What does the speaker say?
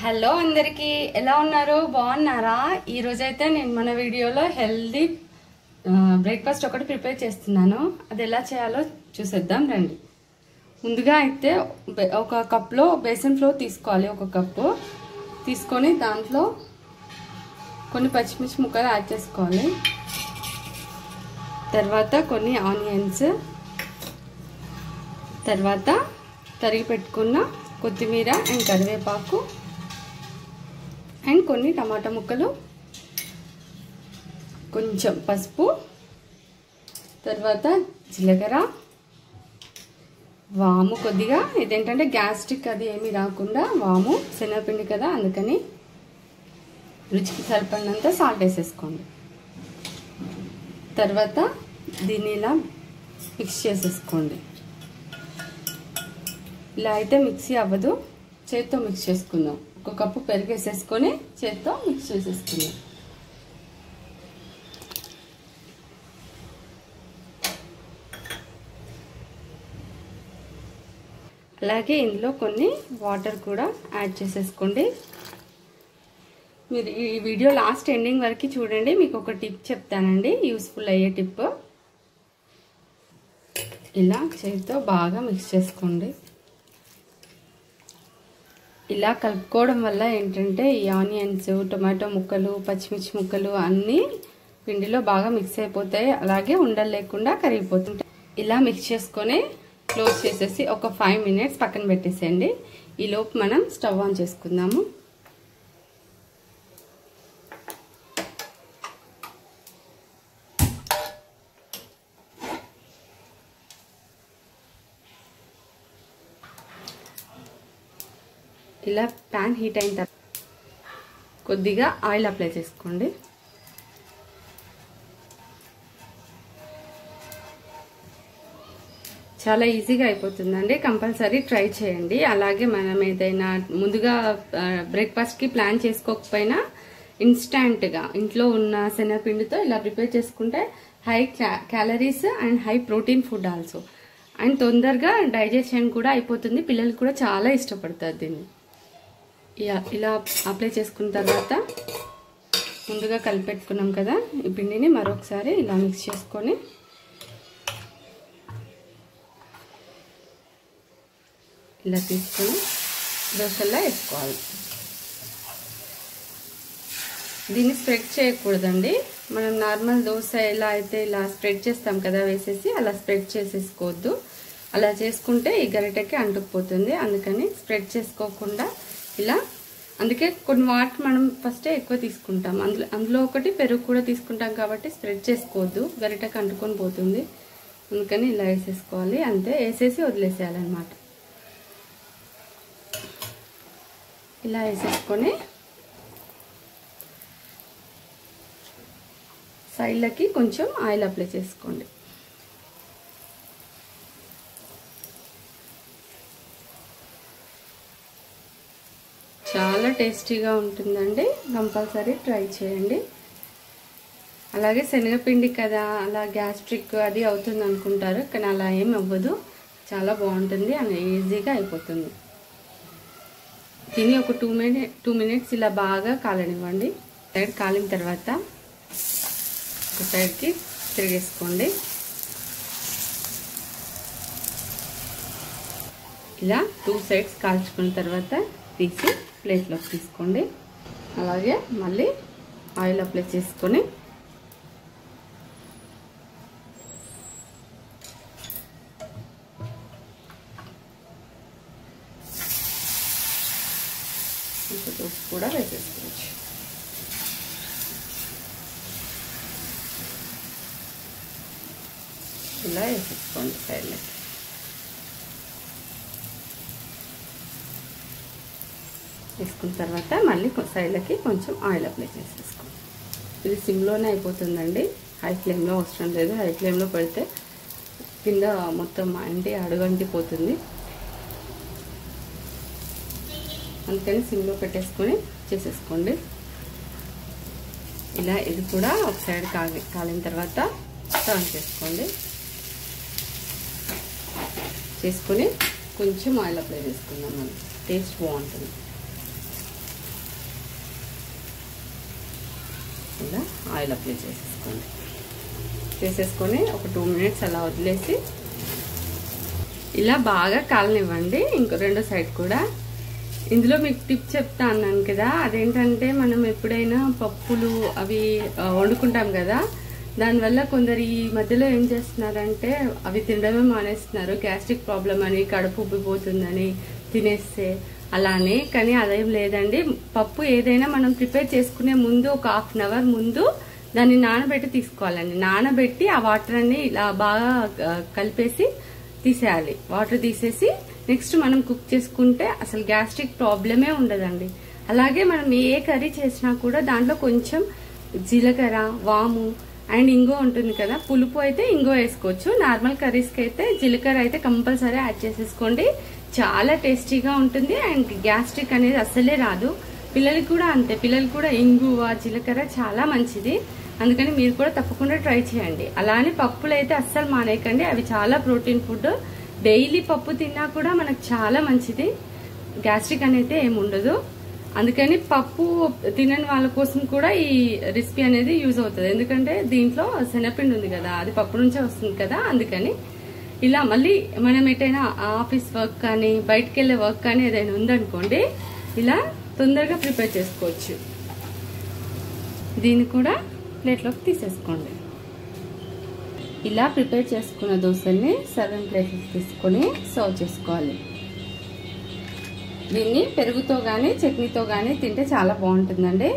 Hello అందరికీ ఎలా ఉన్నారు బాగున్నారా ఈ రోజు అయితే నేను మన వీడియోలో హెల్దీ బ్రేక్ఫాస్ట్ ఒకటి ప్రిపేర్ చేస్తున్నాను అది ఎలా చేయాలో చూసేద్దాం రండి ముందుగా అయితే ఒక కప్ లో బేసన్ ఫ్లోర్ తీసుకోవాలి ఒక కప్పు తీసుకొని దాంట్లో కొన్ని పచ్చిమిర్చి ముక్కలు యాడ్ చేసుకోవాలి తర్వాత కొన్ని ఆనియన్స్ తర్వాత తరిగి పెట్టుకున్న కొత్తిమీర అండ్ కరివేపాకు అండ్ కొన్ని టమాటా ముక్కలు కొంచెం పసుపు తర్వాత జీలకర్ర వాము కొద్దిగా ఇదేంటంటే గ్యాస్ట్రిక్ అది ఏమీ రాకుండా వాము శనగపిండి కదా అందుకని రుచికి సరిపడినంత సాల్ట్ వేసేసుకోండి తర్వాత దీన్ని ఇలా మిక్స్ చేసేసుకోండి ఇలా అయితే మిక్సీ అవ్వదు చేత్తో మిక్స్ చేసుకుందాం ఒక కప్పు పెరుగు వేసేసుకొని చేత్తో మిక్స్ చేసేసుకుందాం అలాగే ఇందులో కొన్ని వాటర్ కూడా యాడ్ చేసేసుకోండి మీరు ఈ వీడియో లాస్ట్ ఎండింగ్ వరకు చూడండి మీకు ఒక టిప్ చెప్తానండి యూస్ఫుల్ అయ్యే టిప్ ఇలా చేతితో బాగా మిక్స్ చేసుకోండి ఇలా కలుపుకోవడం వల్ల ఏంటంటే ఈ ఆనియన్స్ టొమాటో ముక్కలు పచ్చిమిర్చి ముక్కలు అన్నీ పిండిలో బాగా మిక్స్ అయిపోతాయి అలాగే ఉండలు లేకుండా కరిగిపోతుంటాయి ఇలా మిక్స్ చేసుకొని క్లోజ్ చేసేసి ఒక 5 మినిట్స్ పక్కన పెట్టేసేయండి ఈలోపు మనం స్టవ్ ఆన్ చేసుకుందాము ఇలా ప్యాన్ హీట్ అయిన తర్వాత కొద్దిగా ఆయిల్ అప్లై చేసుకోండి చాలా ఈజీగా అయిపోతుందండి కంపల్సరీ ట్రై చేయండి అలాగే మనం ఏదైనా ముందుగా బ్రేక్ఫాస్ట్కి ప్లాన్ చేసుకోకపోయినా ఇన్స్టాంట్గా ఇంట్లో ఉన్న శనగపిండితో ఇలా ప్రిపేర్ చేసుకుంటే high calories and high protein food also and తొందరగా డైజెషన్ కూడా అయిపోతుంది పిల్లలు కూడా చాలా ఇష్టపడతారు దీన్ని ఇలా అప్లై చేసుకున్న తర్వాత ముందుగా కలిపెట్టుకున్నాం కదా ఈ పిండిని మరొకసారి ఇలా మిక్స్ చేసుకొని ఇలా తీసుకొని దోశల్లో వేసుకోవాలి దీన్ని స్ప్రెడ్ చేయకూడదండి మనం నార్మల్ దోశ ఎలా అయితే ఇలా స్ప్రెడ్ చేస్తాం కదా వేసేసి అలా స్ప్రెడ్ చేసేసుకోవద్దు అలా చేసుకుంటే ఈ గరిటెకి అంటుకుపోతుంది అందుకని స్ప్రెడ్ చేసుకోకుండా ఇలా అందుకే కొన్ని వాటర్ మనం ఫస్టే ఎక్కువ తీసుకుంటాం అందులో ఒకటి పెరుగు కూడా తీసుకుంటాం కాబట్టి స్ప్రెడ్ చేసుకోవద్దు గరిటెకి అంటుకొని పోతుంది అందుకని ఇలా వేసేసుకోవాలి అంతే వేసేసి వదిలేసేయాలన్నమాట ఇలా వేసేసుకొని సైడ్లకి కొంచెం ఆయిల్ అప్లై చేసుకోండి చాలా టేస్టీగా ఉంటుందండి కంపల్సరీ ట్రై చేయండి అలాగే శనగపిండి కదా అలా గ్యాస్ట్రిక్ అది అవుతుంది అనుకుంటారు కానీ అలా ఏం అవ్వదు చాలా బాగుంటుంది అని ఈజీగా అయిపోతుంది దీన్ని ఒక 2 మినిట్స్ ఇలా బాగా కాలనివ్వండి సైడ్ కాలిన తర్వాత ఒక సైడ్కి తిరిగేసుకోండి ఇలా 2 సైడ్స్ కాల్చుకున్న తర్వాత తీసి ప్లేట్లోకి తీసుకోండి అలాగే మళ్ళీ ఆయిల్ అప్లై చేసుకొని ఉప్పు కూడా వేసేసుకోవచ్చు ఇలా వేసేసుకోండి సైడ్లో వేసుకున్న తర్వాత మళ్ళీ సైడ్లకి కొంచెం ఆయిల్ అప్లై చేసేసుకోండి ఇది సిమ్లోనే అయిపోతుందండి హై ఫ్లేమ్లో అవసరం లేదు హై ఫ్లేమ్లో పెడితే కింద మొత్తం అడుగంటిపోతుంది అందుకని సిమ్లో పెట్టేసుకొని చేసేసుకోండి ఇలా ఇది కూడా ఒక సైడ్ కాలిన తర్వాత టర్న్ చేసుకోండి చేసుకొని కొంచెం ఆయిల్ అప్లై చేసుకుందాం మనం టేస్ట్ బాగుంటుంది ఇలా ఆయిల్ అప్లై చేసేసుకొని ఒక 2 మినిట్స్ అలా వదిలేసి ఇలా బాగా కాలనివ్వండి. ఇంకో రెండో సైడ్ కూడా. ఇందులో మీకు టిప్ చెప్తా అన్నాను కదా, అదేంటంటే మనం ఎప్పుడైనా పప్పులు అవి వండుకుంటాం కదా, దానివల్ల కొందరు ఈ మధ్యలో ఏం చేస్తున్నారంటే అవి తినడమే మానేస్తున్నారు. గ్యాస్ట్రిక్ ప్రాబ్లం అని, కడుపు ఉబ్బిపోతుందని తినేస్తే అలానే. కానీ అదేం లేదండి. పప్పు ఏదైనా మనం ప్రిపేర్ చేసుకునే ముందు ఒక 1/2 అవర్ ముందు దాన్ని నానబెట్టి తీసుకోవాలండి. నానబెట్టి ఆ వాటర్ అన్ని ఇలా బాగా కలిపేసి తీసేయాలి. వాటర్ తీసేసి నెక్స్ట్ మనం కుక్ చేసుకుంటే అసలు గ్యాస్ట్రిక్ ప్రాబ్లమే ఉండదండి. అలాగే మనం ఏ కర్రీ చేసినా కూడా దాంట్లో కొంచెం జీలకర్ర, వాము అండ్ ఇంగో ఉంటుంది కదా, పులుపు అయితే ఇంగో వేసుకోవచ్చు. నార్మల్ కర్రీస్కి అయితే జీలకర్ర అయితే కంపల్సరీ యాడ్ చేసేసుకోండి. చాలా టేస్టీగా ఉంటుంది అండ్ గ్యాస్ట్రిక్ అనేది అస్సలే రాదు. పిల్లలకి కూడా అంతే. పిల్లలకి కూడా ఇంగువ, జీలకర్ర చాలా మంచిది. అందుకని మీరు కూడా తప్పకుండా ట్రై చేయండి. అలానే పప్పులు అయితే అస్సలు మానేయకండి. అవి చాలా ప్రోటీన్ ఫుడ్. డైలీ పప్పు తిన్నా కూడా మనకు చాలా మంచిది. గ్యాస్ట్రిక్ అనేది ఏమి ఉండదు. అందుకని పప్పు తినని వాళ్ళ కోసం కూడా ఈ రెసిపీ అనేది యూజ్ అవుతుంది. ఎందుకంటే దీంట్లో శనగపిండి ఉంది కదా, అది పప్పు నుంచే వస్తుంది కదా. అందుకని ఇలా మళ్ళీ మనం ఎటైనా ఆఫీస్ వర్క్ కానీ బయటకు వెళ్లే వర్క్ కానీ ఏదైనా ఉందనుకోండి, ఇలా తొందరగా ప్రిపేర్ చేసుకోవచ్చు. దీన్ని కూడా ప్లేట్లోకి తీసేసుకోండి. ఇలా ప్రిపేర్ చేసుకున్న దోశల్ని సర్వింగ్ ప్లేట్లోకి తీసుకొని సర్వ్ చేసుకోవాలి. దీన్ని పెరుగుతో కానీ చట్నీతో కానీ తింటే చాలా బాగుంటుందండి.